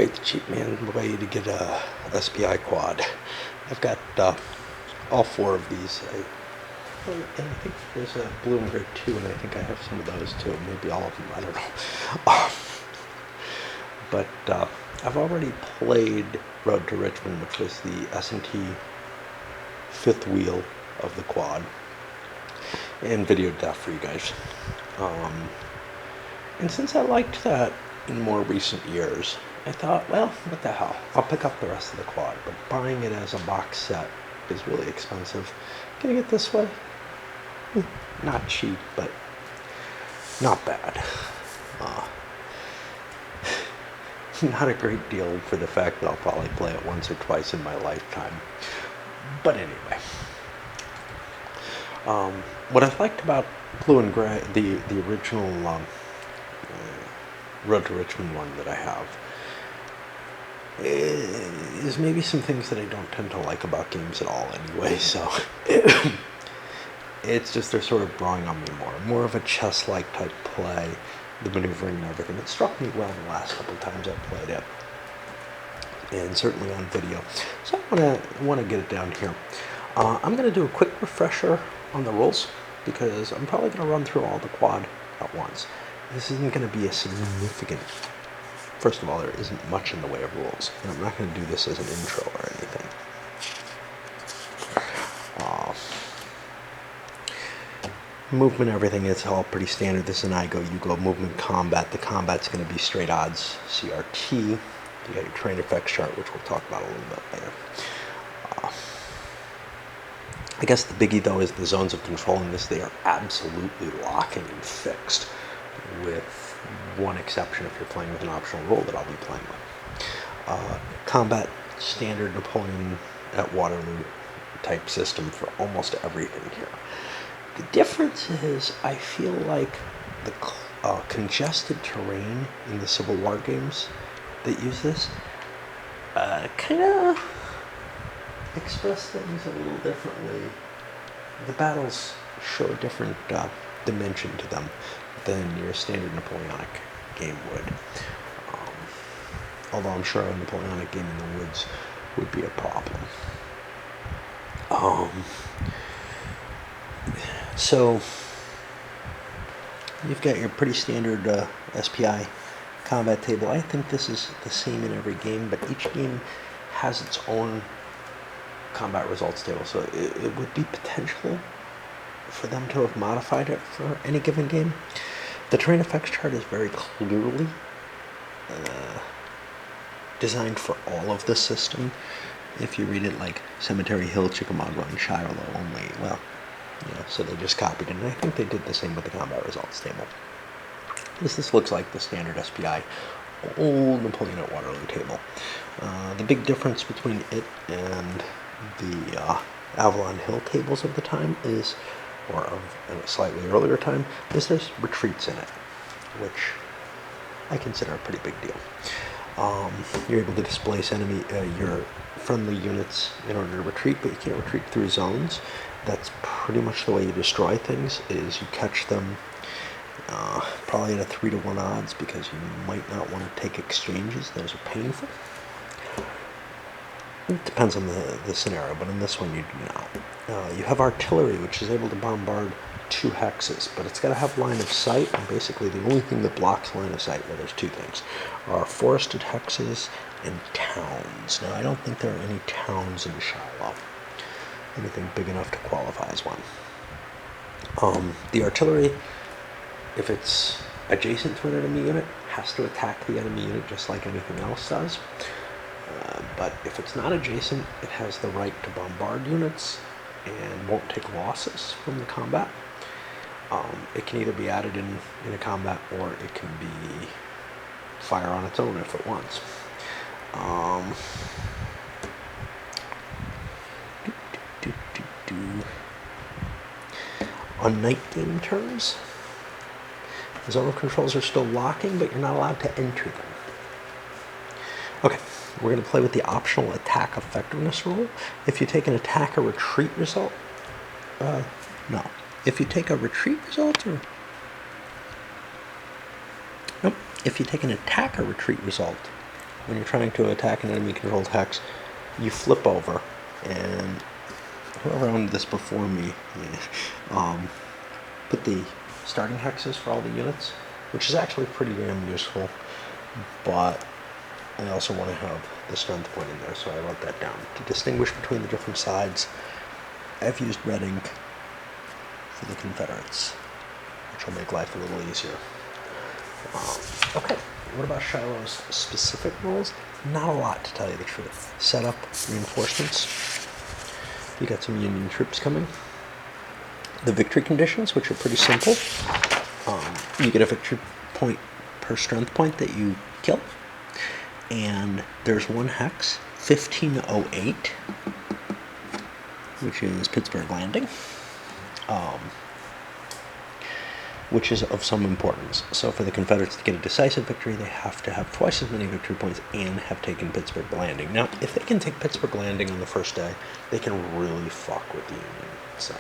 The cheap man way to get a SPI quad. I've got all four of these. And I think there's a blue and gray too, and I think I have some of those too. Maybe all of them. I don't know. But I've already played Road to Richmond, which was the S&T fifth wheel of the quad, and videoed that for you guys. And since I liked that in more recent years, I thought, well, what the hell? I'll pick up the rest of the quad, but buying it as a box set is really expensive. Getting it this way, not cheap, but not bad. Not a great deal for the fact that I'll probably play it once or twice in my lifetime. But anyway, what I liked about Blue and Gray, the original Road to Richmond one that I have, is maybe some things that I don't tend to like about games at all anyway, so it's just they're sort of growing on me more of a chess-like type play, the maneuvering and everything. It struck me well the last couple of times I played it, and certainly on video, so I want to get it down here. I'm going to do a quick refresher on the rules, because I'm probably going to run through all the quad at once. This isn't going to be a significant... First of all, there isn't much in the way of rules, and I'm not going to do this as an intro or anything. Movement, everything, it's all pretty standard. This is an I go, you go movement combat. The combat's going to be straight odds CRT. You got your terrain effects chart, which we'll talk about a little bit later. I guess the biggie, though, is the zones of control in this. They are absolutely locking and fixed, with one exception if you're playing with an optional rule that I'll be playing with. Combat, standard Napoleon at Waterloo type system for almost everything here. The difference is I feel like the congested terrain in the Civil War games that use this kind of express things a little differently. The battles show a different dimension to them than your standard Napoleonic game would. Although I'm sure a Napoleonic game in the woods would be a problem. So you've got your pretty standard SPI combat table. I think this is the same in every game, but each game has its own combat results table, so it would be potential for them to have modified it for any given game. The terrain effects chart is very clearly designed for all of the system. If you read it like Cemetery Hill, Chickamauga, and Shiloh only, well, so they just copied it, and I think they did the same with the combat results table. This looks like the standard SPI old Napoleon at Waterloo table. The big difference between it and the Avalon Hill tables of the time is, or of a slightly earlier time, is there's retreats in it, which I consider a pretty big deal. You're able to displace your friendly units in order to retreat, but you can't retreat through zones. That's pretty much the way you destroy things, is you catch them probably at a 3-to-1 odds, because you might not want to take exchanges. Those are painful. It depends on the scenario, but in this one you do not. You have artillery, which is able to bombard 2 hexes, but it's got to have line of sight, and basically the only thing that blocks line of sight, well, there's 2 things, are forested hexes and towns. Now, I don't think there are any towns in Shiloh, anything big enough to qualify as one. The artillery, if it's adjacent to an enemy unit, has to attack the enemy unit just like anything else does. But if it's not adjacent, it has the right to bombard units and won't take losses from the combat. It can either be added in a combat, or it can be fire on its own if it wants. On night game turns, the zone of controls are still locking, but you're not allowed to enter them. Okay, we're going to play with the optional attack effectiveness rule. If you take an attack or retreat result, no. If you take a retreat result, or nope. If you take an attack or retreat result when you're trying to attack an enemy-controlled hex, you flip over, and whoever owned this before me put the starting hexes for all the units, which is actually pretty damn useful, but I also want to have the strength point in there, so I wrote that down. To distinguish between the different sides, I've used red ink for the Confederates, which will make life a little easier. Okay, what about Shiloh's specific rules? Not a lot, to tell you the truth. Setup, reinforcements. You got some Union troops coming. The victory conditions, which are pretty simple. You get a victory point per strength point that you kill. And there's one hex, 1508, which is Pittsburgh Landing, which is of some importance. So for the Confederates to get a decisive victory, they have to have twice as many victory points and have taken Pittsburgh Landing. Now, if they can take Pittsburgh Landing on the first day, they can really fuck with the Union. So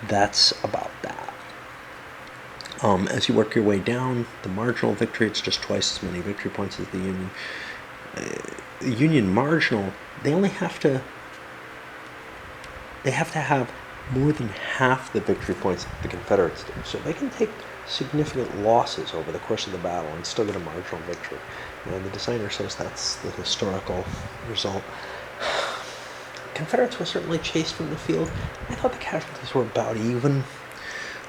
that's about that. As you work your way down, the marginal victory, it's just twice as many victory points as the Union. The Union marginal, they have to have more than half the victory points that the Confederates do. So they can take significant losses over the course of the battle and still get a marginal victory. And the designer says that's the historical result. Confederates were certainly chased from the field. I thought the casualties were about even.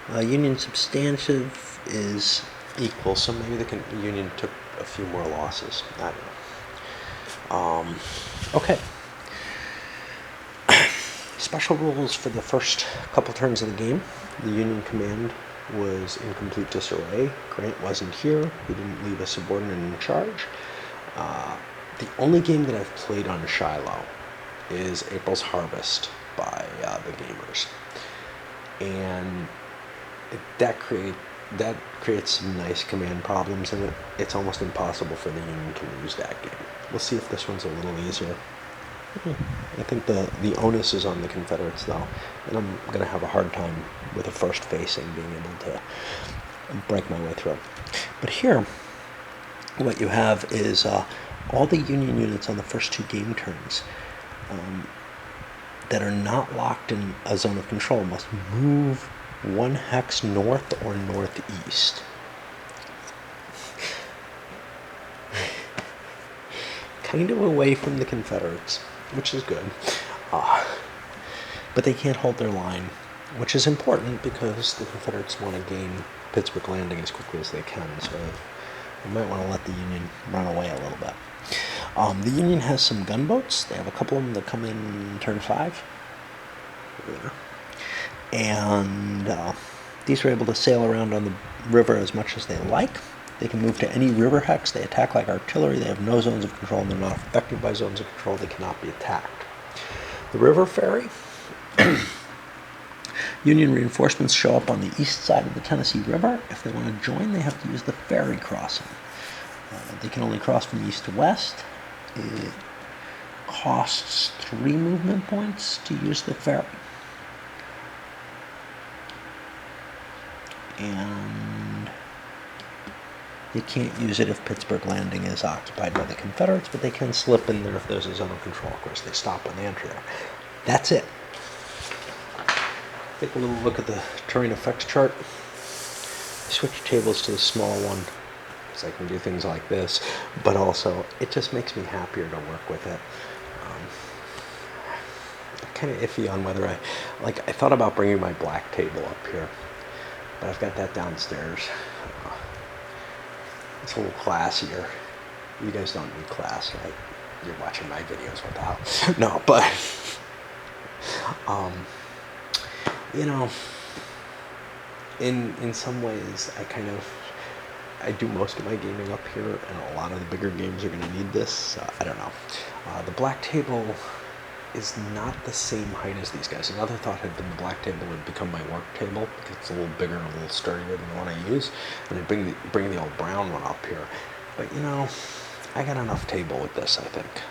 Union substantive is equal, so maybe the Union took a few more losses. I don't know. Okay. Special rules for the first couple turns of the game. The Union command was in complete disarray. Grant wasn't here. He didn't leave a subordinate in charge. The only game that I've played on Shiloh is April's Harvest by the Gamers. And that creates some nice command problems, and it's almost impossible for the Union to lose that game. We'll see if this one's a little easier. I think the onus is on the Confederates, though, and I'm going to have a hard time with a first facing being able to break my way through. But here, what you have is all the Union units on the first two game turns that are not locked in a zone of control must move one hex north or northeast. Kind of away from the Confederates, which is good. But they can't hold their line, which is important because the Confederates want to gain Pittsburgh Landing as quickly as they can, so they might want to let the Union run away a little bit. The Union has some gunboats. They have a couple of them that come in turn 5. There. And these are able to sail around on the river as much as they like. They can move to any river hex. They attack like artillery. They have no zones of control, and they're not affected by zones of control. They cannot be attacked. The river ferry. Union reinforcements show up on the east side of the Tennessee River. If they want to join, they have to use the ferry crossing. They can only cross from east to west. It costs 3 movement points to use the ferry. And they can't use it if Pittsburgh Landing is occupied by the Confederates, but they can slip in there if there's a zone of control. Of course, they stop when they enter there. That's it. Take a little look at the terrain effects chart. I switch tables to the small one because I can do things like this, but also it just makes me happier to work with it. I'm kind of iffy on whether I thought about bringing my black table up here, but I've got that downstairs. It's a little classier. You guys don't need class, right? You're watching my videos, what the hell? No, but you know, in some ways, I do most of my gaming up here, and a lot of the bigger games are going to need this. I don't know. The black table is not the same height as these guys. Another thought had been the black table would become my work table because it's a little bigger and a little sturdier than the one I use, and I'd bring the old brown one up here. But you know, I got enough table with this, I think,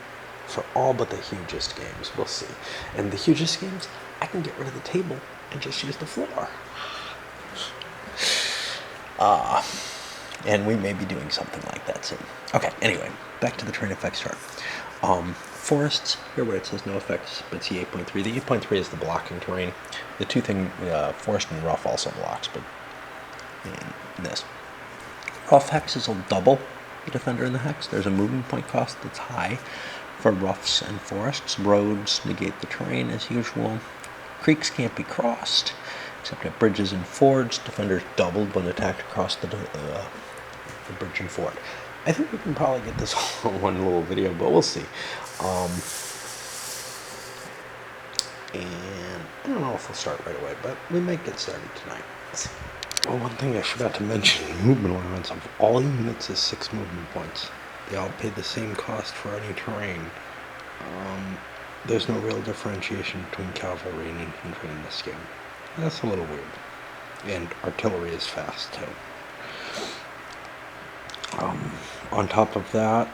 for all but the hugest games. We'll see. And the hugest games, I can get rid of the table and just use the floor. And we may be doing something like that soon. Okay, anyway, back to the terrain effects chart. Forests, here where it says no effects, but see 8.3. The 8.3 is the blocking terrain. The two thing, forest and rough also blocks, but this. Rough hexes will double the defender in the hex. There's a movement point cost that's high for roughs and forests. Roads negate the terrain as usual. Creeks can't be crossed, except at bridges and fords. Defenders doubled when attacked across the bridge and ford. I think we can probably get this all in one little video, but we'll see. And I don't know if we'll start right away, but we might get started tonight. Well, one thing I forgot to mention, movement ornaments of all units is 6 movement points. They all pay the same cost for any terrain. There's no real differentiation between cavalry and infantry in this game. That's a little weird. And artillery is fast too. On top of that,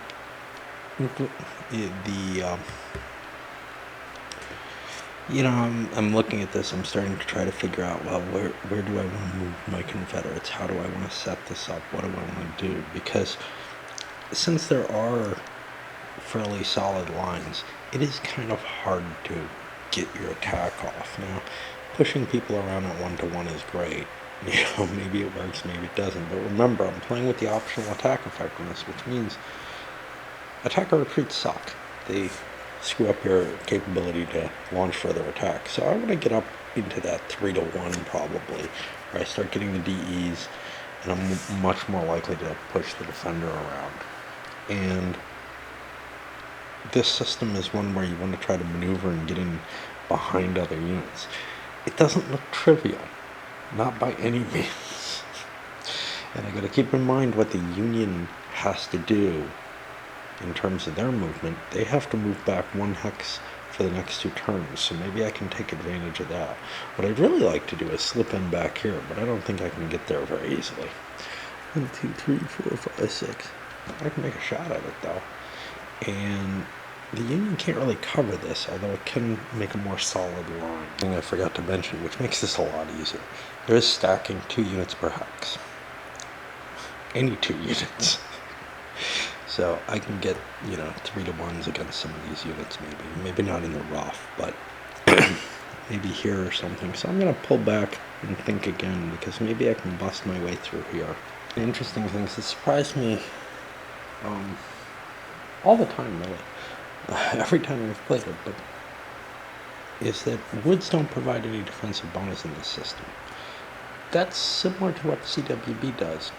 I'm looking at this. I'm starting to try to figure out, well, where do I want to move my Confederates? How do I want to set this up? What do I want to do? Because since there are fairly solid lines, it is kind of hard to get your attack off. Now, pushing people around at 1-to-1 is great. Maybe it works, maybe it doesn't. But remember, I'm playing with the optional attack effectiveness, which means attacker retreats suck. They screw up your capability to launch further attacks. So I want to get up into that 3-to-1 probably, where I start getting the DEs, and I'm much more likely to push the defender around. And this system is one where you want to try to maneuver and get in behind other units. It doesn't look trivial. Not by any means. And I got to keep in mind what the Union has to do in terms of their movement. They have to move back 1 hex for the next 2 turns, so maybe I can take advantage of that. What I'd really like to do is slip in back here, but I don't think I can get there very easily. 1, 2, 3, 4, 5, 6. I can make a shot at it though. And the Union can't really cover this, although it can make a more solid line. Thing I forgot to mention, which makes this a lot easier. There is stacking 2 units per hex. Any 2 units. So I can get, 3-to-1s against some of these units maybe. Maybe not in the rough, but maybe here or something. So I'm going to pull back and think again, because maybe I can bust my way through here. The interesting things that surprised me all the time, really. Every time I've played it, but is that woods don't provide any defensive bonus in this system. That's similar to what CWB does.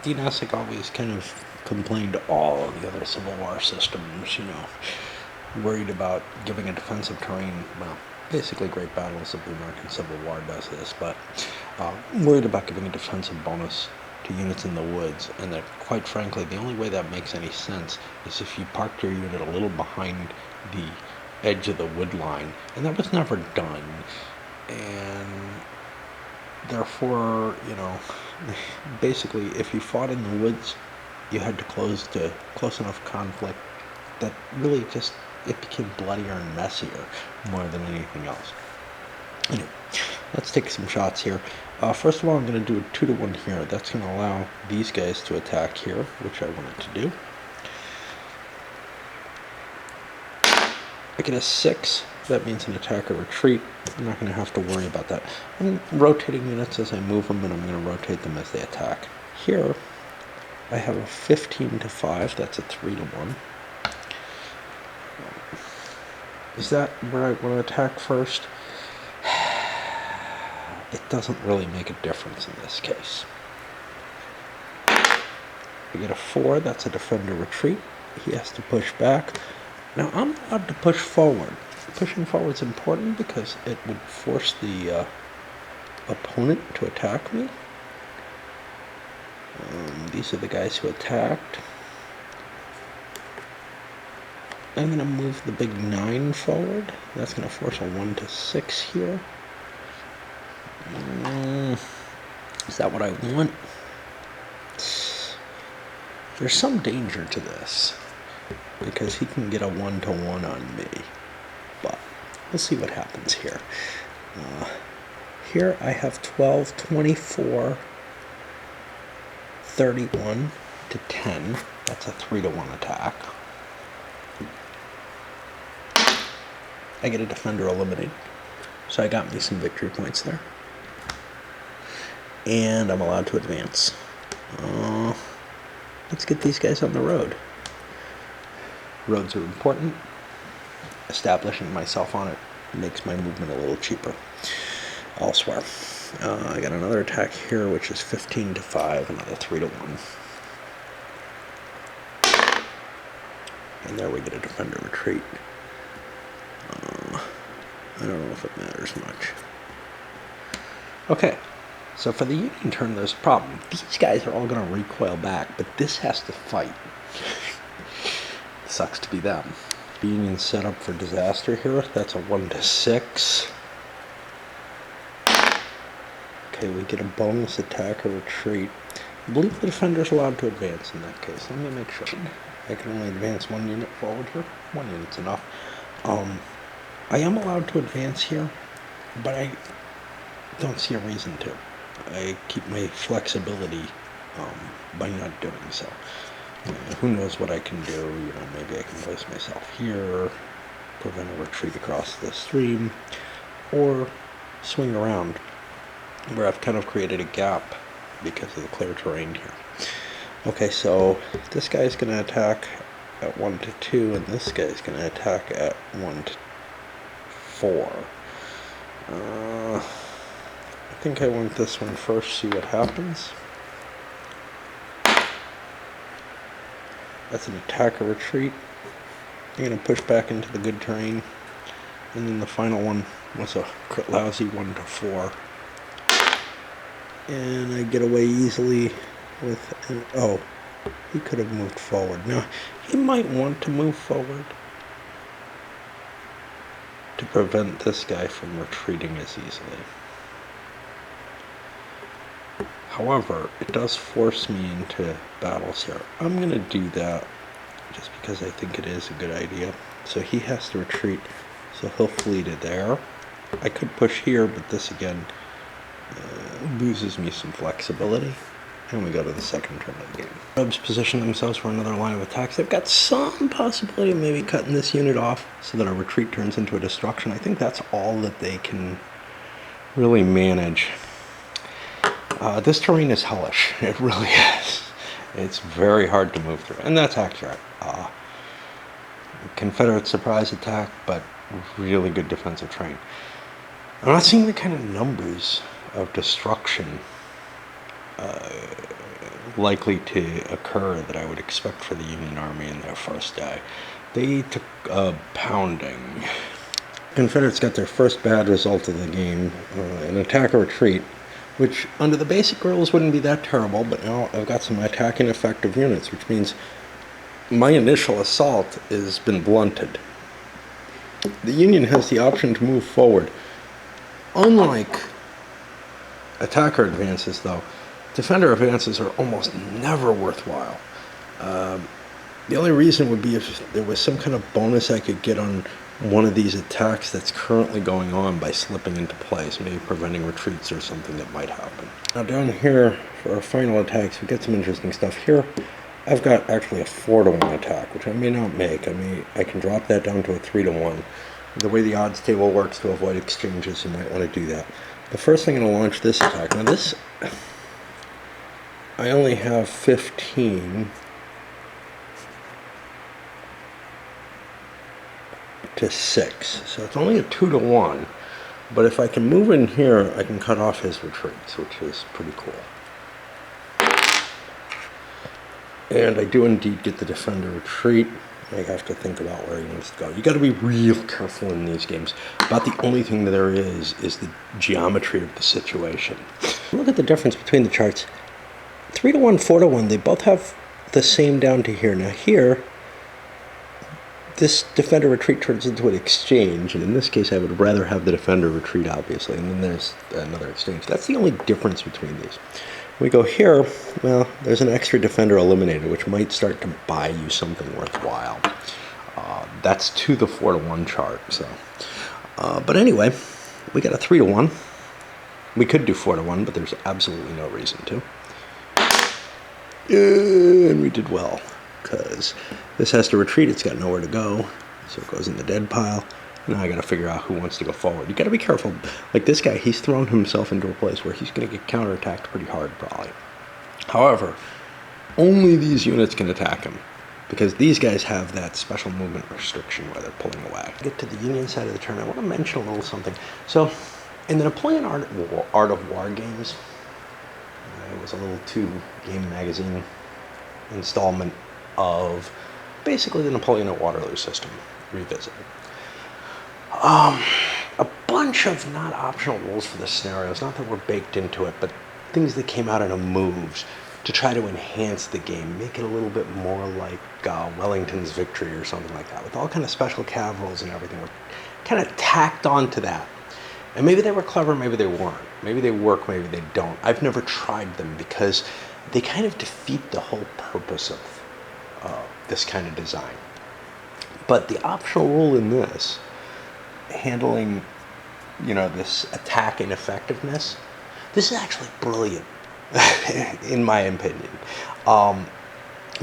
Dean Essick always kind of complained to all of the other Civil War systems, worried about giving a defensive terrain. Well, basically Great Battles of the American Civil War does this, but worried about giving a defensive bonus to units in the woods, and that, quite frankly, the only way that makes any sense is if you parked your unit a little behind the edge of the wood line, and that was never done. And therefore, basically, if you fought in the woods, you had to close enough conflict that really just, it became bloodier and messier more than anything else. Anyway, let's take some shots here. First of all, I'm going to do a 2-to-1 here. That's going to allow these guys to attack here, which I wanted to do. I get a 6. That means an attacker retreat. I'm not going to have to worry about that. I'm rotating units as I move them, and I'm going to rotate them as they attack. Here, I have a 15-to-5. That's a 3-to-1. Is that where I want to attack first? It doesn't really make a difference in this case. We get a 4, that's a defender retreat. He has to push back. Now I'm allowed to push forward. Pushing forward is important because it would force the opponent to attack me. These are the guys who attacked. I'm going to move the big 9 forward. That's going to force a 1-to-6 here. Is that what I want? There's some danger to this, because he can get a 1-to-1 on me. But we'll see what happens here. Here I have 12, 24, 31 to 10. That's a 3-to-1 attack. I get a defender eliminated. So I got me some victory points there. And I'm allowed to advance. Let's get these guys on the road. Roads are important. Establishing myself on it makes my movement a little cheaper elsewhere. I got another attack here, which is 15 to 5, another 3-to-1. And there we get a defender retreat. I don't know if it matters much. Okay, so for the Union turn, there's a problem. These guys are all going to recoil back, but this has to fight. Sucks to be them. Union set up for disaster here. That's a 1 to 6. Okay, we get a bonus attack or retreat. I believe the defender's allowed to advance in that case. Let me make sure. I can only advance 1 unit forward here. 1 unit's enough. I am allowed to advance here, but I don't see a reason to. I keep my flexibility by not doing so. Who knows what I can do? You know, maybe I can place myself here, prevent a retreat across the stream, or swing around where I've kind of created a gap because of the clear terrain here. Okay, so this guy's going to attack at 1 to 2, and this guy's going to attack at 1 to 4. I think I want this one first, see what happens. That's an attack or retreat. I'm going to push back into the good terrain. And then the final one was a lousy 1 to 4. And I get away easily with... oh, he could have moved forward. Now, he might want to move forward to prevent this guy from retreating as easily. However, it does force me into battles here. I'm going to do that just because I think it is a good idea. So he has to retreat, so he'll flee to there. I could push here, but this again loses me some flexibility. And we go to the second turn of the game. Arabs position themselves for another line of attacks. They've got some possibility of maybe cutting this unit off so that a retreat turns into a destruction. I think that's all that they can really manage. This terrain is hellish. It really is. It's very hard to move through, and that's accurate. Confederate surprise attack, but really good defensive terrain. I'm not seeing the kind of numbers of destruction likely to occur that I would expect for the Union Army in their first day. They took a pounding. Confederates got their first bad result of the game, an attack or retreat, which under the basic rules wouldn't be that terrible, but now I've got some attacking effective units, which means my initial assault has been blunted. The Union has the option to move forward. Unlike attacker advances, though, defender advances are almost never worthwhile. The only reason would be if there was some kind of bonus I could get on one of these attacks that's currently going on by slipping into place, maybe preventing retreats or something that might happen. Now down here for our final attacks, we get some interesting stuff here. I've got actually a 4-to-1 attack, which I may not make. I can drop that down to a 3-to-1. The way the odds table works to avoid exchanges, you might want to do that. The first thing I'm going to launch this attack. Now this, I only have 15 to 6, so it's only a 2-to-1, but if I can move in here, I can cut off his retreats, which is pretty cool. And I do indeed get the defender retreat. I have to think about where he wants to go. You got to be real careful in these games. About the only thing that there is the geometry of the situation. Look at the difference between the charts. 3-to-1, 4-to-1, they both have the same down to here. Now here, this defender retreat turns into an exchange, and in this case I would rather have the defender retreat, obviously, and then there's another exchange. That's the only difference between these. We go here, well, there's an extra defender eliminated, which might start to buy you something worthwhile. That's to the 4-to-1 chart, so. But anyway, we got a 3-to-1. We could do 4-to-1, but there's absolutely no reason to. And we did well, because this has to retreat. It's got nowhere to go, so it goes in the dead pile. Now I got to figure out who wants to go forward. You got to be careful. Like this guy, he's thrown himself into a place where he's going to get counterattacked pretty hard, probably. However, only these units can attack him, because these guys have that special movement restriction where they're pulling away. Get to the Union side of the turn. I want to mention a little something. So, in the Napoleon Art of War games, it was a little 2-game magazine installment of basically the Napoleon at Waterloo system revisited. A bunch of not optional rules for the scenarios, not that were baked into it, but things that came out in moves to try to enhance the game, make it a little bit more like Wellington's Victory or something like that, with all kind of special cav rules and everything were kind of tacked onto that. And maybe they were clever, maybe they weren't. Maybe they work, maybe they don't. I've never tried them because they kind of defeat the whole purpose of this kind of design. But the optional rule in this, handling, this attack and effectiveness, this is actually brilliant, in my opinion.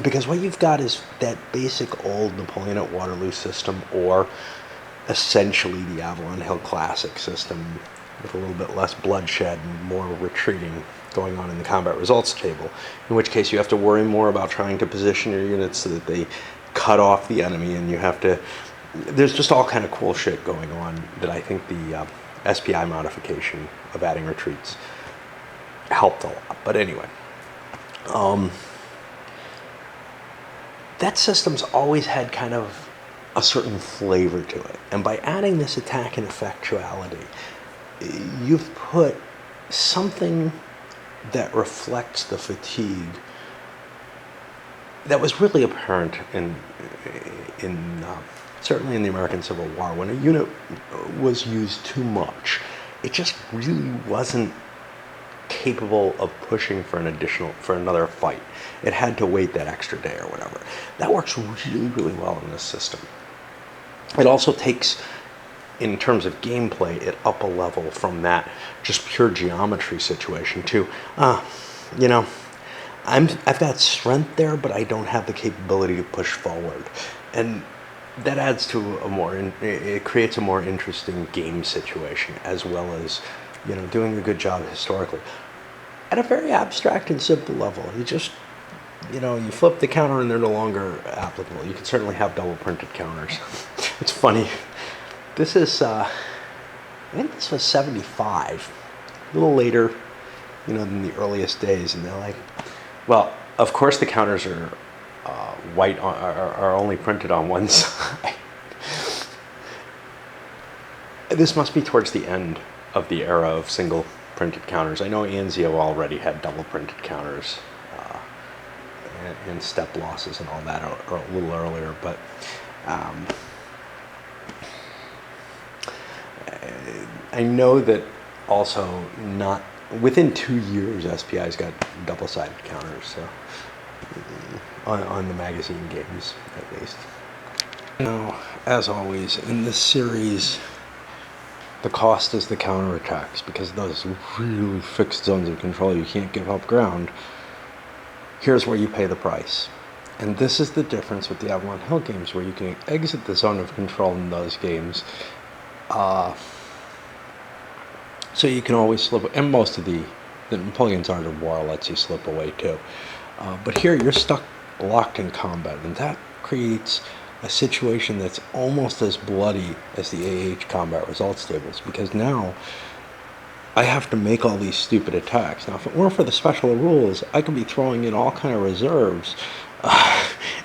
Because what you've got is that basic old Napoleon at Waterloo system, or essentially the Avalon Hill Classic system, with a little bit less bloodshed and more retreating going on in the combat results table, in which case you have to worry more about trying to position your units so that they cut off the enemy, and you have to, there's just all kind of cool shit going on that I think the SPI modification of adding retreats helped a lot. But anyway, that system's always had kind of a certain flavor to it, and by adding this attack and effectuality, you've put something that reflects the fatigue that was really apparent in certainly in the American Civil War. When a unit was used too much, it just really wasn't capable of pushing for another fight. It had to wait that extra day or whatever. That works really, really well in this system. It also takes, in terms of gameplay, it up a level from that just pure geometry situation to, I've got strength there, but I don't have the capability to push forward. And that adds to it creates a more interesting game situation, as well as, doing a good job historically. At a very abstract and simple level, you just, you flip the counter and they're no longer applicable. You can certainly have double printed counters. It's funny. This is, I think this was 75, a little later, than the earliest days. And they're like, well, of course the counters are white, are only printed on one side. This must be towards the end of the era of single printed counters. I know Anzio already had double printed counters and step losses and all that a little earlier, but I know that also not within 2 years SPI's got double-sided counters, so on the magazine games at least. As always in this series, the cost is the counterattacks, because those really fixed zones of control, you can't give up ground. Here's where you pay the price. And this is the difference with the Avalon Hill games, where you can exit the zone of control in those games. So you can always slip, and most of the Napoleon's Art of War lets you slip away too. But here you're stuck locked in combat, and that creates a situation that's almost as bloody as the AH combat results tables, because now I have to make all these stupid attacks. Now, if it weren't for the special rules, I could be throwing in all kind of reserves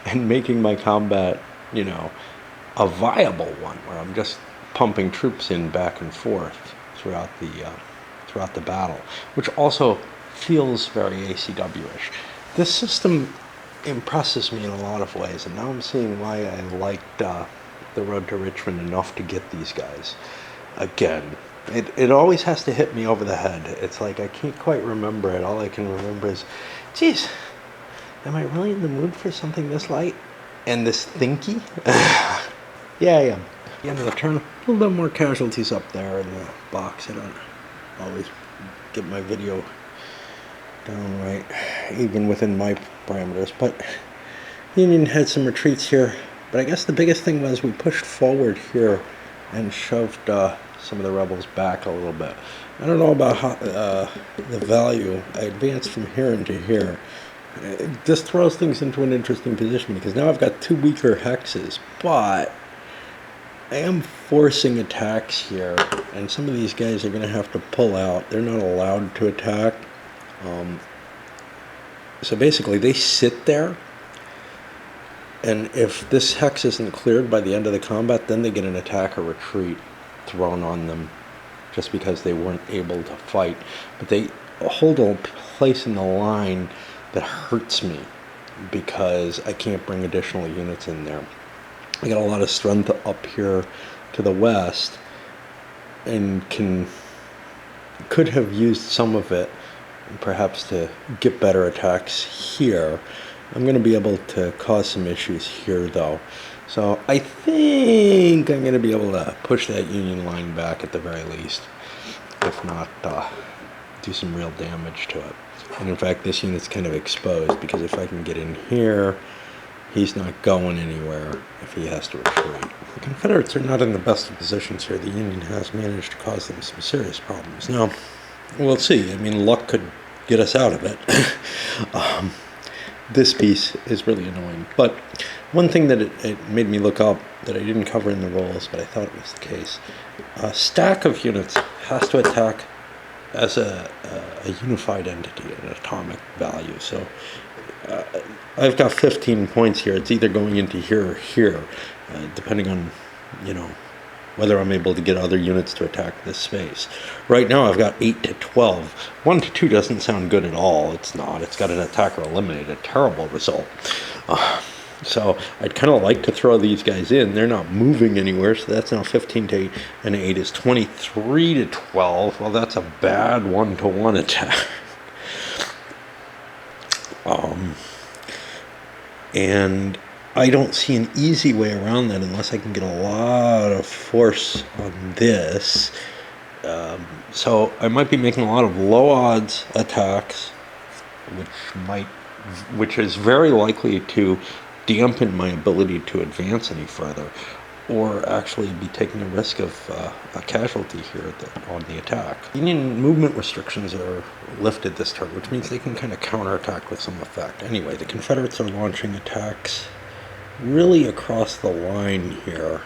and making my combat, a viable one, where I'm just pumping troops in back and forth throughout the battle, which also feels very ACW-ish. This system impresses me in a lot of ways, and now I'm seeing why I liked the Road to Richmond enough to get these guys. Again, it always has to hit me over the head. It's like I can't quite remember it. All I can remember is, geez, am I really in the mood for something this light and this thinky? Yeah, I am. At the end of the turn, a little bit more casualties up there in the box. I don't always get my video down right, even within my parameters. But Union had some retreats here. But I guess the biggest thing was we pushed forward here and shoved some of the rebels back a little bit. I don't know about how, the value. I advanced from here into here. This throws things into an interesting position because now I've got 2 weaker hexes, but I am forcing attacks here, and some of these guys are going to have to pull out. They're not allowed to attack. So basically they sit there, and if this hex isn't cleared by the end of the combat, then they get an attack or retreat thrown on them just because they weren't able to fight. But they hold a place in the line that hurts me because I can't bring additional units in there. I got a lot of strength up here to the west and could have used some of it perhaps to get better attacks here. I'm going to be able to cause some issues here though. So I think I'm going to be able to push that Union line back at the very least, if not do some real damage to it. And in fact, this unit's kind of exposed because if I can get in here, he's not going anywhere if he has to retreat. The Confederates are not in the best of positions here. The Union has managed to cause them some serious problems. Now, we'll see. I mean, luck could get us out of it. This piece is really annoying. But one thing that it made me look up that I didn't cover in the rules, but I thought it was the case. A stack of units has to attack as a unified entity, an atomic value. So I've got 15 points here. It's either going into here or here, depending on, whether I'm able to get other units to attack this space. Right now I've got 8 to 12. 1 to 2 doesn't sound good at all. It's not. It's got an attack or eliminate, a terrible result. So I'd kind of like to throw these guys in. They're not moving anywhere, so that's now 15 to 8, and 8 is 23 to 12. Well, that's a bad 1-to-1 attack. And I don't see an easy way around that unless I can get a lot of force on this. So I might be making a lot of low odds attacks, which is very likely to dampen my ability to advance any further, or actually be taking a risk of a casualty here on the attack. Union movement restrictions are lifted this turn, which means they can kind of counterattack with some effect. Anyway, the Confederates are launching attacks really across the line here.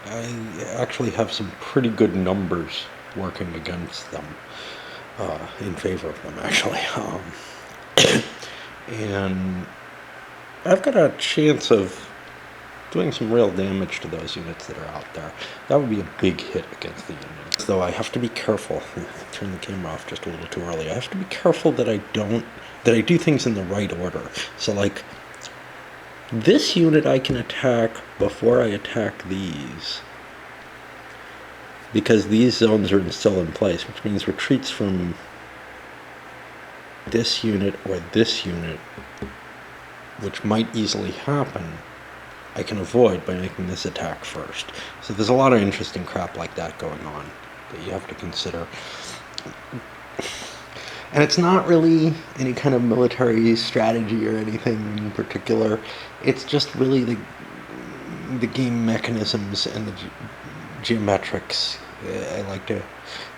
I actually have some pretty good numbers working against them, in favor of them actually. And I've got a chance of doing some real damage to those units that are out there. That would be a big hit against the Unions. Though I have to be careful. Turn the camera off just a little too early. I have to be careful that I do things in the right order. So like this unit I can attack before I attack these, because these zones are still in place, which means retreats from this unit or this unit, which might easily happen, I can avoid by making this attack first. So there's a lot of interesting crap like that going on that you have to consider. And it's not really any kind of military strategy or anything in particular. It's just really the game mechanisms and the geometrics. I like to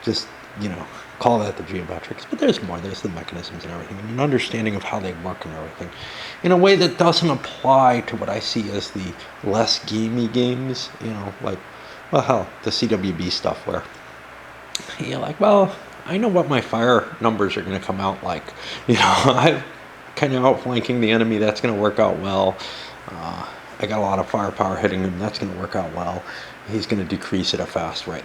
just, call that the geometrics, but there's more. There's the mechanisms and everything, and an understanding of how they work and everything in a way that doesn't apply to what I see as the less gamey games, like, well, hell, the CWB stuff where you're like, well, I know what my fire numbers are going to come out like. I'm kind of outflanking the enemy. That's going to work out well. I got a lot of firepower hitting him. That's going to work out well. He's going to decrease at a fast rate.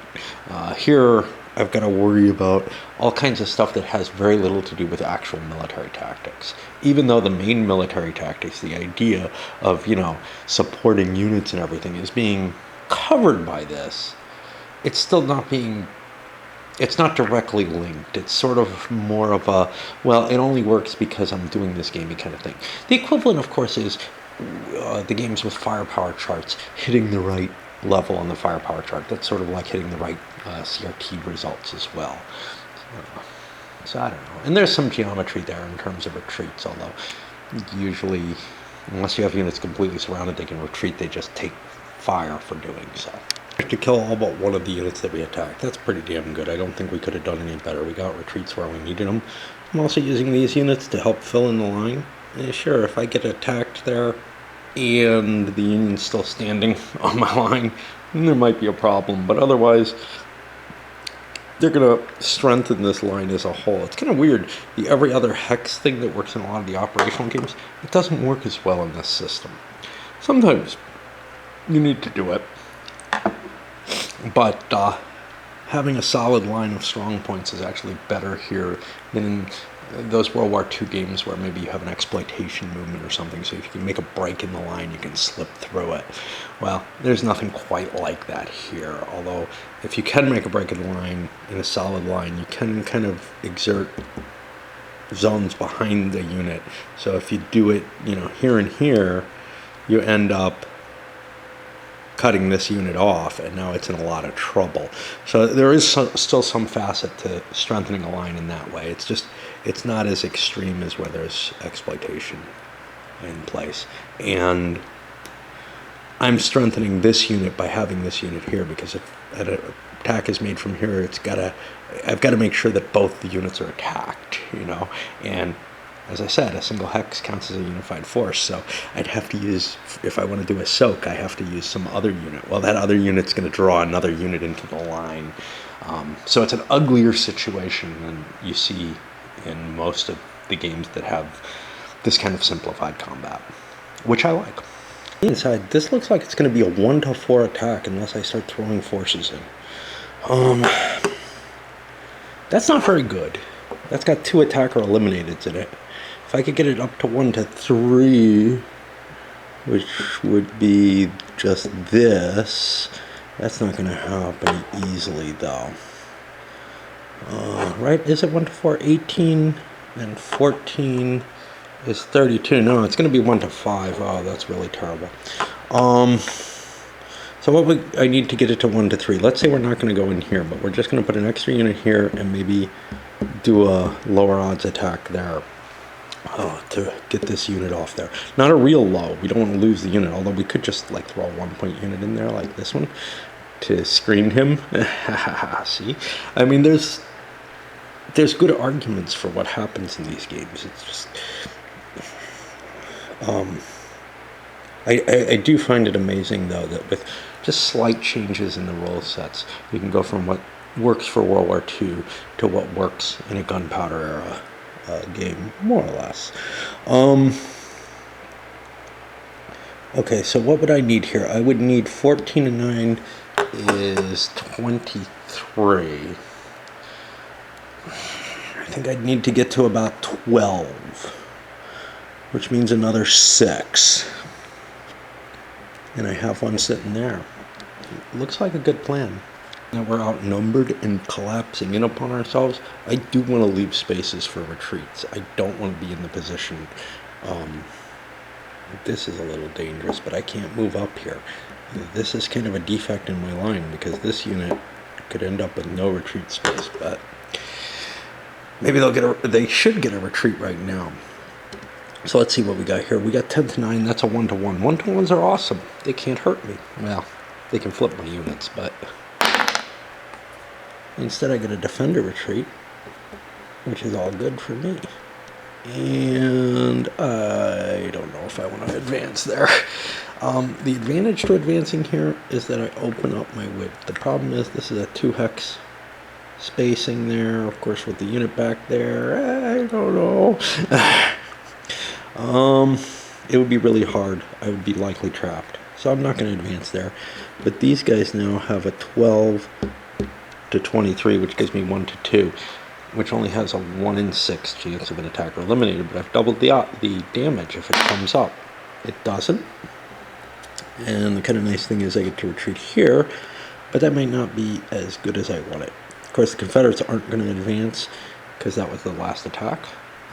Here, I've got to worry about all kinds of stuff that has very little to do with actual military tactics. Even though the main military tactics, the idea of, supporting units and everything is being covered by this, it's still not being... It's not directly linked. It's sort of more of a, well, it only works because I'm doing this gamey kind of thing. The equivalent, of course, is the games with firepower charts, hitting the right level on the firepower chart. That's sort of like hitting the right CRT results as well. So I don't know. And there's some geometry there in terms of retreats, although usually, unless you have units completely surrounded, they can retreat. They just take fire for doing so. To kill all but one of the units that we attacked. That's pretty damn good. I don't think we could have done any better. We got retreats where we needed them. I'm also using these units to help fill in the line. Sure, if I get attacked there and the Union's still standing on my line, then there might be a problem. But otherwise, they're going to strengthen this line as a whole. It's kind of weird. The every other hex thing that works in a lot of the operational games, it doesn't work as well in this system. Sometimes you need to do it. But having a solid line of strong points is actually better here than in those World War II games where maybe you have an exploitation movement or something, so if you can make a break in the line, you can slip through it. Well, there's nothing quite like that here, although if you can make a break in the line, in a solid line, you can kind of exert zones behind the unit. So if you do it, here and here, you end up cutting this unit off, and now it's in a lot of trouble. So there is still some facet to strengthening a line in that way. It's not as extreme as where there's exploitation in place. And I'm strengthening this unit by having this unit here, because if an attack is made from here, I've got to make sure that both the units are attacked, and as I said, a single hex counts as a unified force, so I'd have to use, if I want to do a soak, I have to use some other unit. Well, that other unit's going to draw another unit into the line. So it's an uglier situation than you see in most of the games that have this kind of simplified combat, which I like. Inside, this looks like it's going to be a 1-4 attack unless I start throwing forces in. That's not very good. That's got 2 attacker eliminateds in it. If I could get it up to 1-3, which would be just this, that's not going to happen easily, though. Right? Is it 1-4? 18 and 14 is 32. No, it's going to be 1-5. Oh, that's really terrible. So what I need to get it to 1-3. Let's say we're not going to go in here, but we're just going to put an extra unit here and maybe do a lower odds attack there. To get this unit off there. Not a real low. We don't want to lose the unit, although we could just throw a 1-point unit in there like this one to screen him. See? I mean, there's good arguments for what happens in these games. It's just I do find it amazing, though, that with just slight changes in the rule sets, we can go from what works for World War II to what works in a gunpowder era game, more or less. Okay, so what would I need here? I would need 14 and 9 is 23. I think I'd need to get to about 12, which means another 6. And I have one sitting there. Looks like a good plan. Now we're outnumbered and collapsing in upon ourselves. I do want to leave spaces for retreats. I don't want to be in the position. This is a little dangerous, but I can't move up here. This is kind of a defect in my line, because this unit could end up with no retreat space, but maybe they should get a retreat right now. So let's see what we got here. We got 10-9. That's a 1-1. 1-1s are awesome. They can't hurt me. Well, they can flip my units, but instead I get a defender retreat, which is all good for me. And I don't know if I want to advance there. The advantage to advancing here is that I open up my width. The problem is this is a 2-hex spacing there, of course, with the unit back there. I don't know. It would be really hard. I would be likely trapped. So I'm not going to advance there. But these guys now have a 12-23, which gives me 1-2, which only has a 1 in 6 chance of an attacker eliminated. But I've doubled the damage if it comes up. It doesn't. And the kind of nice thing is I get to retreat here, but that might not be as good as I want it. Of course, the Confederates aren't going to advance because that was the last attack.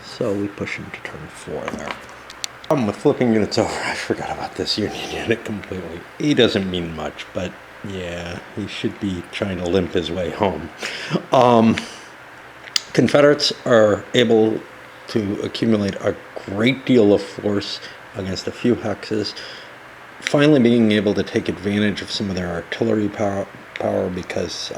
So we push into turn 4 there. Problem with flipping units over, I forgot about this Union unit completely. He doesn't mean much, but yeah, he should be trying to limp his way home. Confederates are able to accumulate a great deal of force against a few hexes, finally being able to take advantage of some of their artillery power because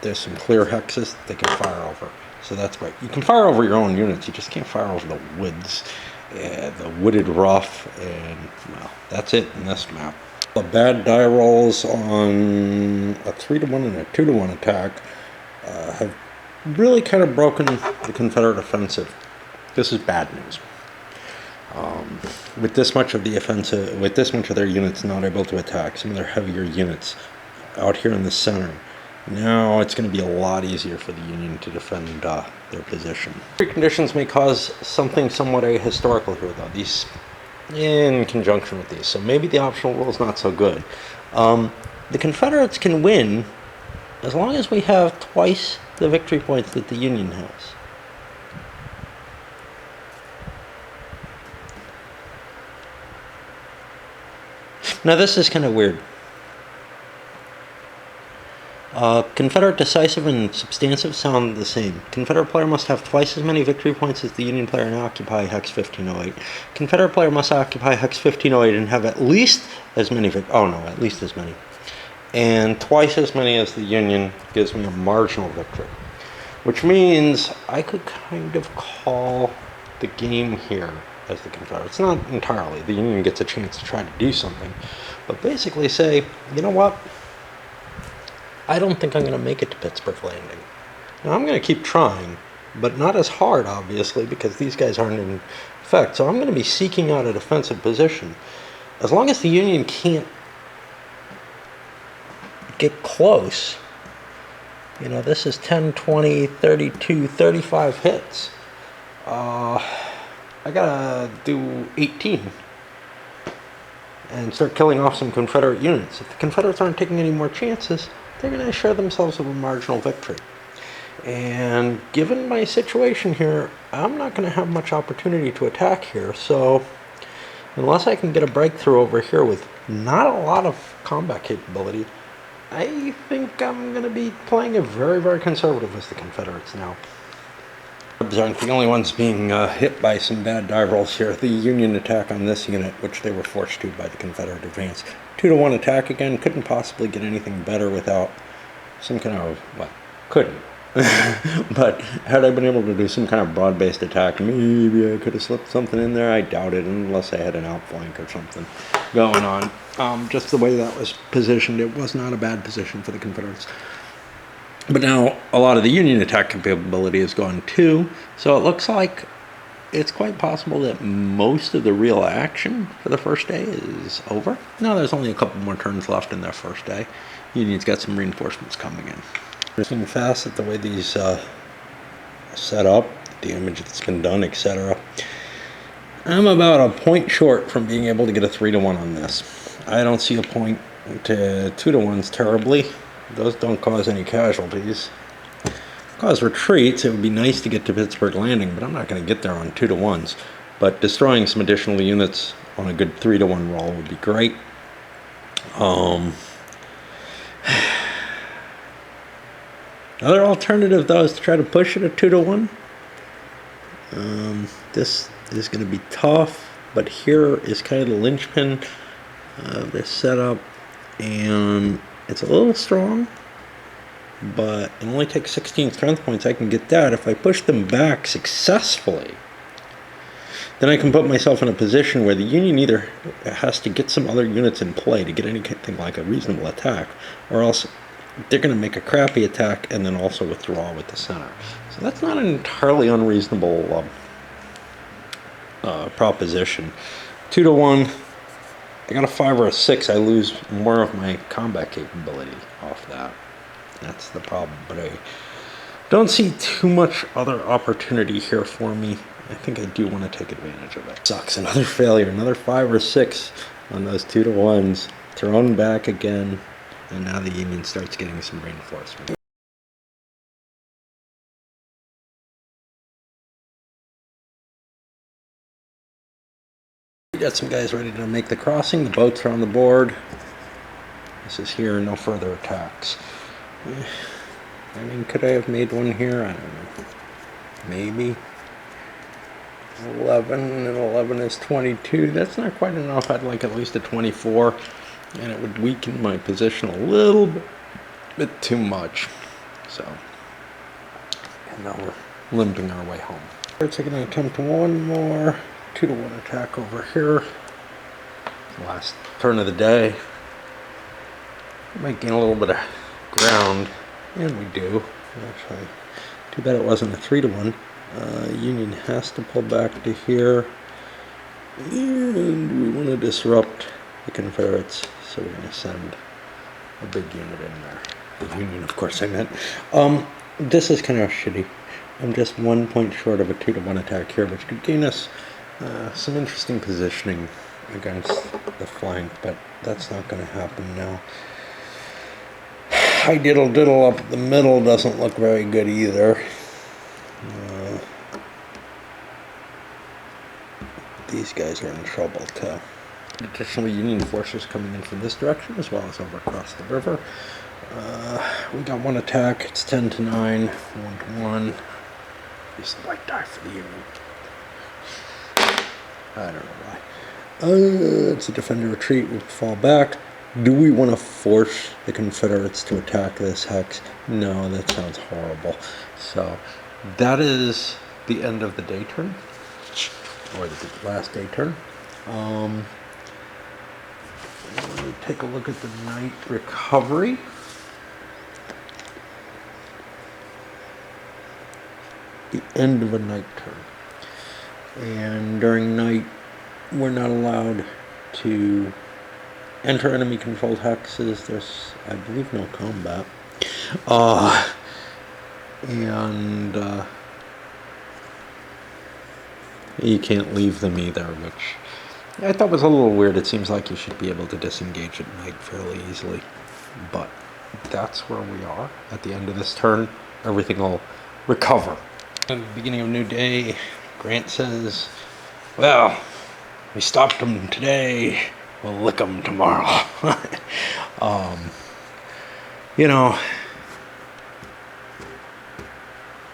there's some clear hexes that they can fire over. So that's great. You can fire over your own units, you just can't fire over the woods, the wooded rough, and well, that's it in this map. The bad die rolls on a 3-1 and a 2-1 attack have really kind of broken the Confederate offensive. This is bad news. With this much of the offensive, with this much of their units not able to attack, some of their heavier units out here in the center, now it's going to be a lot easier for the Union to defend their position. Preconditions may cause something somewhat ahistorical here, though. These, in conjunction with these, so maybe the optional rule is not so good. The Confederates can win as long as we have twice the victory points that the Union has. Now this is kind of weird. Confederate decisive and substantive sound the same. Confederate player must have twice as many victory points as the Union player and occupy hex 1508. Confederate player must occupy hex 1508 and have at least as many at least as many. And twice as many as the Union gives me a marginal victory. Which means I could kind of call the game here as the Confederates. Not entirely. The Union gets a chance to try to do something. But basically say, you know what? I don't think I'm going to make it to Pittsburgh Landing. Now, I'm going to keep trying, but not as hard, obviously, because these guys aren't in effect. So I'm going to be seeking out a defensive position. As long as the Union can't get close, you know, this is 10, 20, 32, 35 hits. I got to do 18 and start killing off some Confederate units. If the Confederates aren't taking any more chances, they're going to assure themselves of a marginal victory. And given my situation here, I'm not going to have much opportunity to attack here. So unless I can get a breakthrough over here with not a lot of combat capability, I think I'm going to be playing it very, very conservative as the Confederates now. They aren't the only ones being hit by some bad die rolls here. The Union attack on this unit, which they were forced to by the Confederate advance. 2-1 attack again, couldn't possibly get anything better without some kind of, well, couldn't. But had I been able to do some kind of broad-based attack, maybe I could have slipped something in there. I doubt it, unless I had an outflank or something going on. Just the way that was positioned, it was not a bad position for the Confederates. But now a lot of the Union attack capability is gone too, so it looks like it's quite possible that most of the real action for the first day is over. No, there's only a couple more turns left in their first day. Union's got some reinforcements coming in. Looking fast at the way these set up, the damage that's been done, etc. I'm about a point short from being able to get a 3-1 on this. I don't see a point to 2-1s terribly. Those don't cause any casualties. Cause retreats. It would be nice to get to Pittsburgh Landing, but I'm not going to get there on 2-1s. But destroying some additional units on a good 3-1 roll would be great. Another alternative, though, is to try to push it at 2-1. This is going to be tough, but here is kind of the linchpin of this setup, and it's a little strong, but it only takes 16 strength points. I can get that. If I push them back successfully, then I can put myself in a position where the Union either has to get some other units in play to get anything like a reasonable attack, or else they're going to make a crappy attack and then also withdraw with the center. So that's not an entirely unreasonable proposition. 2-1. I got a 5 or a 6. I lose more of my combat capability off that. That's the problem. But I don't see too much other opportunity here for me. I think I do want to take advantage of it. Sucks. Another failure. Another 5 or 6 on those 2-1s. Thrown back again. And now the Union starts getting some reinforcement. We got some guys ready to make the crossing. The boats are on the board. This is here. No further attacks. I mean, could I have made one here? I don't know. maybe 11, and 11 is 22. That's not quite enough. I'd like at least a 24, and it would weaken my position a little bit too much. So, and now we're limping our way home. We're taking an attempt one more 2-to-1 attack over here. Last turn of the day. Might gain a little bit of ground, and we do. Actually, too bad it wasn't a 3-to-1. Union has to pull back to here, and we want to disrupt the Confederates, so we're going to send a big unit in there. The Union, of course, I meant. This is kind of shitty. I'm just 1 point short of a 2-to-1 attack here, which could gain us some interesting positioning against the flank, but that's not going to happen now. High diddle diddle up the middle doesn't look very good either. These guys are in trouble too. Additionally, Union forces coming in from this direction as well as over across the river. We got one attack. It's 10-9, 1-1. Use the white die for the Union. I don't know why. It's a defender retreat. We fall back. Do we want to force the Confederates to attack this hex? No, that sounds horrible. So that is the end of the day turn, or the last day turn. Let me take a look at the night recovery. The end of a night turn. And during night, we're not allowed to enter enemy controlled hexes. There's, I believe, no combat. And you can't leave them either, which I thought was a little weird. It seems like you should be able to disengage at night fairly easily. But that's where we are. At the end of this turn, everything will recover. At the beginning of a new day, Grant says, well, we stopped them today, we'll lick them tomorrow. You know,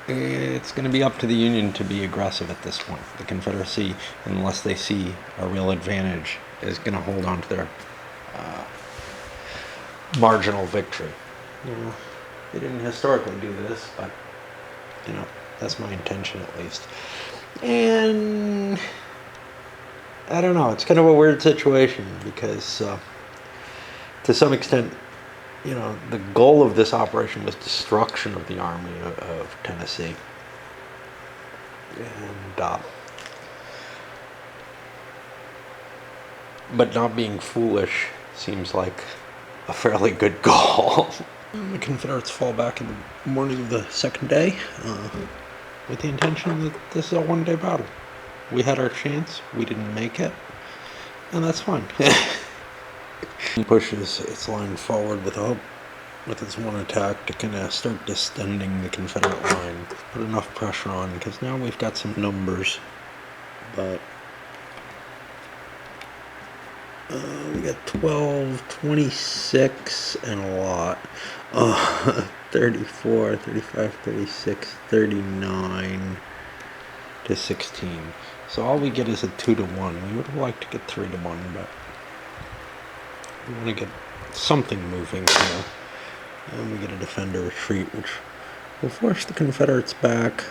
it's going to be up to the Union to be aggressive at this point. The Confederacy, unless they see a real advantage, is going to hold on to their marginal victory. You know, they didn't historically do this, but, you know, that's my intention at least. And I don't know, it's kind of a weird situation because to some extent, you know, the goal of this operation was destruction of the Army of Tennessee. And but not being foolish seems like a fairly good goal. The Confederates fall back in the morning of the second day with the intention that this is a one-day battle. We had our chance, we didn't make it, and that's fine. It pushes its line forward with hope, with its one attack to kind of start distending the Confederate line, put enough pressure on, because now we've got some numbers, but we got 12, 26, and a lot. 34, 35, 36, 39 to 16. So all we get is a 2-to-1. We would have liked to get 3-to-1, but we want to get something moving here. And we get a defender retreat, which will force the Confederates back.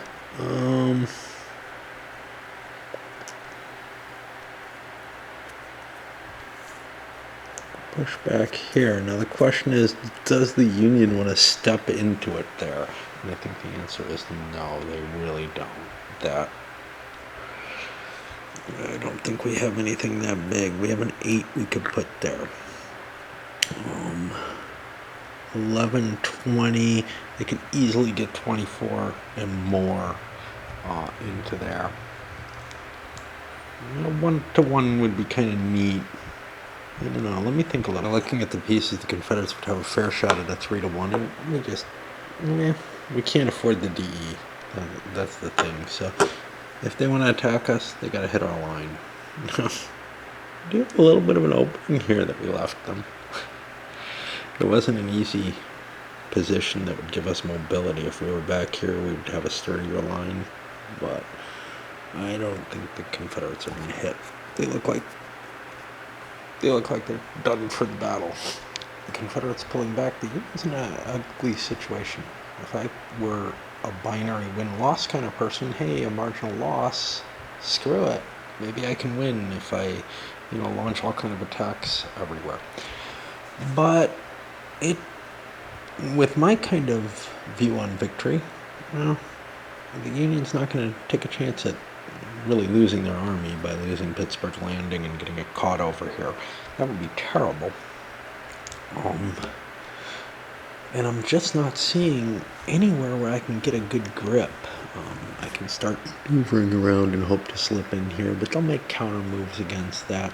Push back here. Now the question is, does the Union want to step into it there? And I think the answer is no, they really don't. I don't think we have anything that big. We have an 8 we could put there. 11, 20. They can easily get 24 and more into there. 1-to-1 would be kind of neat. I don't know. Let me think a little. Looking at the pieces, the Confederates would have a fair shot at a 3-to-1, and we can't afford the DE. That's the thing. So if they want to attack us, they got to hit our line. Do have a little bit of an opening here that we left them. It wasn't an easy position that would give us mobility. If we were back here, we would have a sturdier line. but I don't think the Confederates are going to hit. They look like they're done for the battle. The Confederates pulling back. The Union's in an ugly situation. If I were a binary win-loss kind of person, hey, a marginal loss, screw it. Maybe I can win if I, launch all kind of attacks everywhere. But with my kind of view on victory, well, the Union's not going to take a chance at really losing their army by losing Pittsburgh Landing and getting it caught over here. That would be terrible. And I'm just not seeing anywhere where I can get a good grip. I can start maneuvering around and hope to slip in here, but they'll make counter moves against that,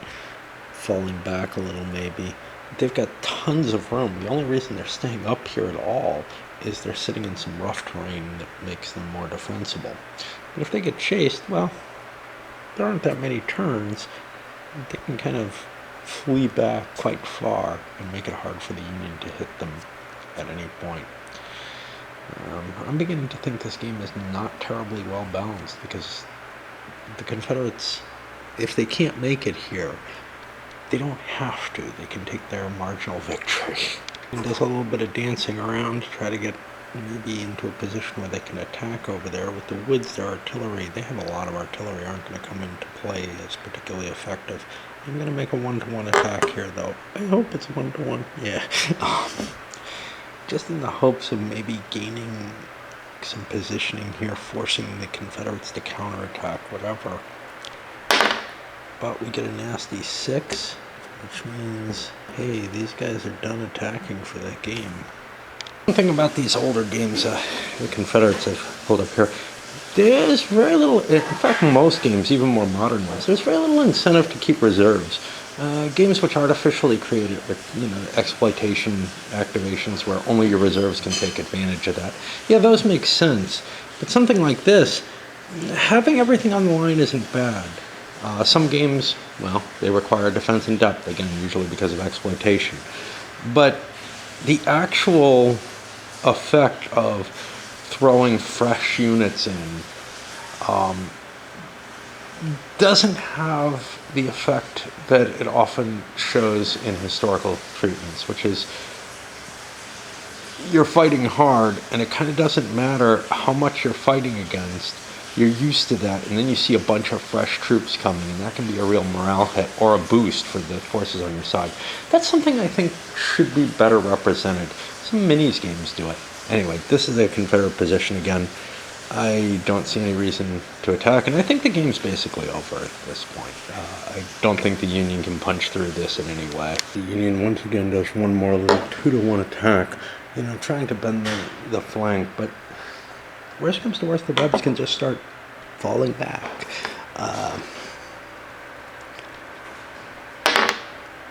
falling back a little maybe. They've got tons of room. The only reason they're staying up here at all is they're sitting in some rough terrain that makes them more defensible. But if they get chased, well, there aren't that many turns. They can kind of flee back quite far and make it hard for the Union to hit them at any point. I'm beginning to think this game is not terribly well balanced because the Confederates, if they can't make it here, they don't have to. They can take their marginal victory. And does a little bit of dancing around to try to get maybe into a position where they can attack over there. With the woods, their artillery, they have a lot of artillery, aren't going to come into play as particularly effective. I'm going to make a 1-to-1 attack here, though. I hope it's 1-to-1. Yeah. Just in the hopes of maybe gaining some positioning here, forcing the Confederates to counterattack, whatever. But we get a nasty 6, which means, hey, these guys are done attacking for the game. One thing about these older games the Confederates have pulled up here, there's very little, in fact most games, even more modern ones, there's very little incentive to keep reserves. Games which artificially create it with, exploitation activations where only your reserves can take advantage of that. Yeah, those make sense. But something like this, having everything on the line isn't bad. Some games, well, they require defense in depth, again, usually because of exploitation. But the actual effect of throwing fresh units in doesn't have the effect that it often shows in historical treatments, which is you're fighting hard and it kind of doesn't matter how much you're fighting against. You're used to that, and then you see a bunch of fresh troops coming, and that can be a real morale hit or a boost for the forces on your side. That's something I think should be better represented. Some minis games do it. Anyway, this is a Confederate position again. I don't see any reason to attack, and I think the game's basically over at this point. I don't think the Union can punch through this in any way. The Union once again does one more little 2-to-1 attack, trying to bend the flank, but worst comes to worst, the Rebs can just start falling back.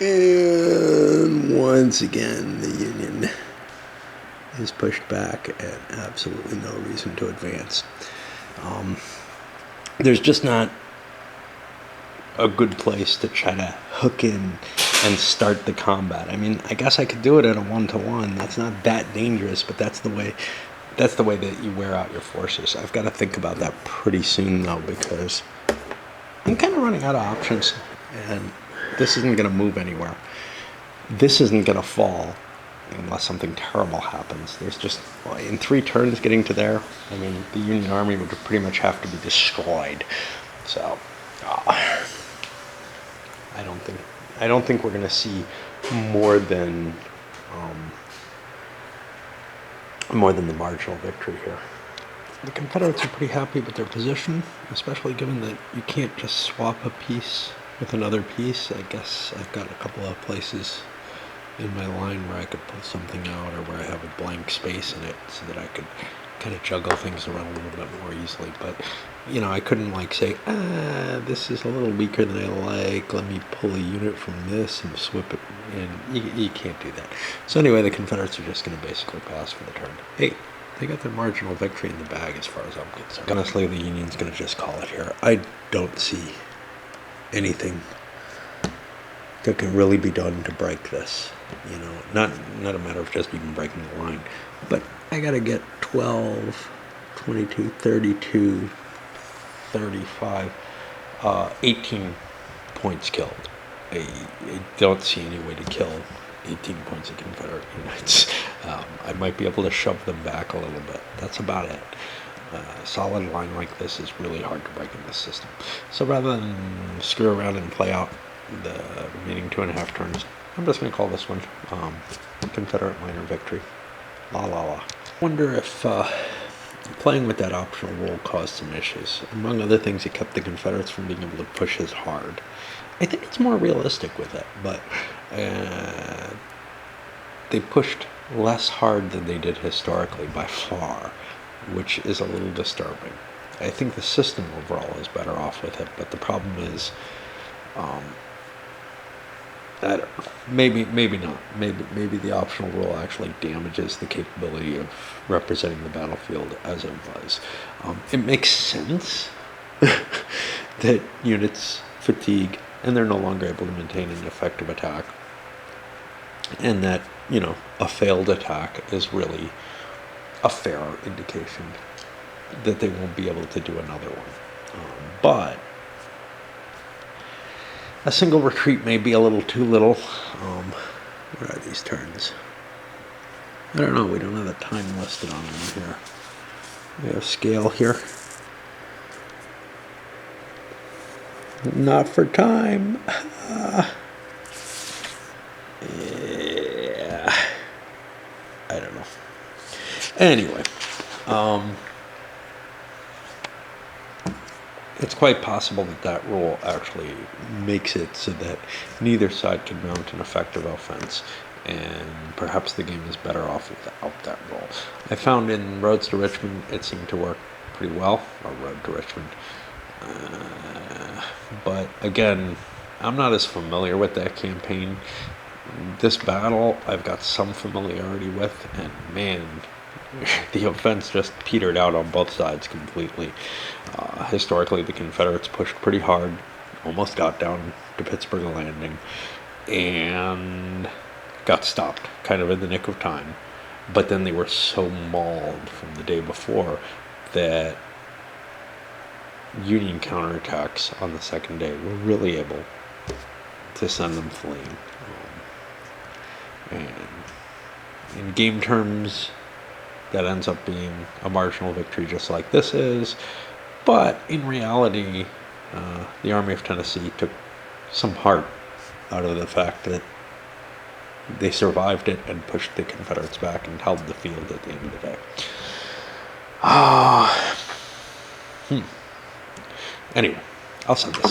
And once again, the Union is pushed back and absolutely no reason to advance. There's just not a good place to try to hook in and start the combat. I mean, I guess I could do it at a 1-to-1. That's not that dangerous, but that's the way that you wear out your forces. I've got to think about that pretty soon, though, because I'm kind of running out of options, and this isn't going to move anywhere. This isn't going to fall unless something terrible happens. There's just, in 3 turns getting to there, I mean, the Union Army would pretty much have to be destroyed. So, I don't think we're going to see more than the marginal victory here. The Confederates are pretty happy with their position, especially given that you can't just swap a piece with another piece. I guess I've got a couple of places in my line where I could pull something out, or where I have a blank space in it so that I could kind of juggle things around a little bit more easily. But, I couldn't say, this is a little weaker than I like, let me pull a unit from this and swip it in. You can't do that. So anyway, the Confederates are just going to basically pass for the turn. Hey, they got their marginal victory in the bag as far as I'm concerned. Honestly, the Union's going to just call it here. I don't see anything that can really be done to break this. Not a matter of just even breaking the line, but I gotta get 12, 22, 32 35, 18 points killed. I don't see any way to kill 18 points of Confederate units. I might be able to shove them back a little bit. That's about it. A solid line like this is really hard to break in this system. So rather than screw around and play out the remaining 2.5 turns, I'm just going to call this one Confederate minor victory. La la la. Wonder if playing with that optional rule caused some issues. Among other things, it kept the Confederates from being able to push as hard. I think it's more realistic with it, but they pushed less hard than they did historically by far, which is a little disturbing. I think the system overall is better off with it, but the problem is, I don't know, maybe not. Maybe the optional rule actually damages the capability of representing the battlefield as it was. It makes sense that units fatigue and they're no longer able to maintain an effective attack, and that, a failed attack is really a fair indication that they won't be able to do another one. But a single retreat may be a little too little. What are these turns? I don't know. We don't have the time listed on them here. We have scale here. Not for time. Yeah. I don't know. Anyway, it's quite possible that rule actually makes it so that neither side can mount an effective offense, and perhaps the game is better off without that rule. I found in Roads to Richmond it seemed to work pretty well, or Road to Richmond. But again, I'm not as familiar with that campaign. This battle I've got some familiarity with, and man, the offense just petered out on both sides completely. Historically, the Confederates pushed pretty hard, almost got down to Pittsburgh Landing, and got stopped kind of in the nick of time. But then they were so mauled from the day before that Union counterattacks on the second day were really able to send them fleeing. And in game terms, that ends up being a marginal victory just like this is. But in reality, the Army of Tennessee took some heart out of the fact that they survived it and pushed the Confederates back and held the field at the end of the day. Anyway, I'll send this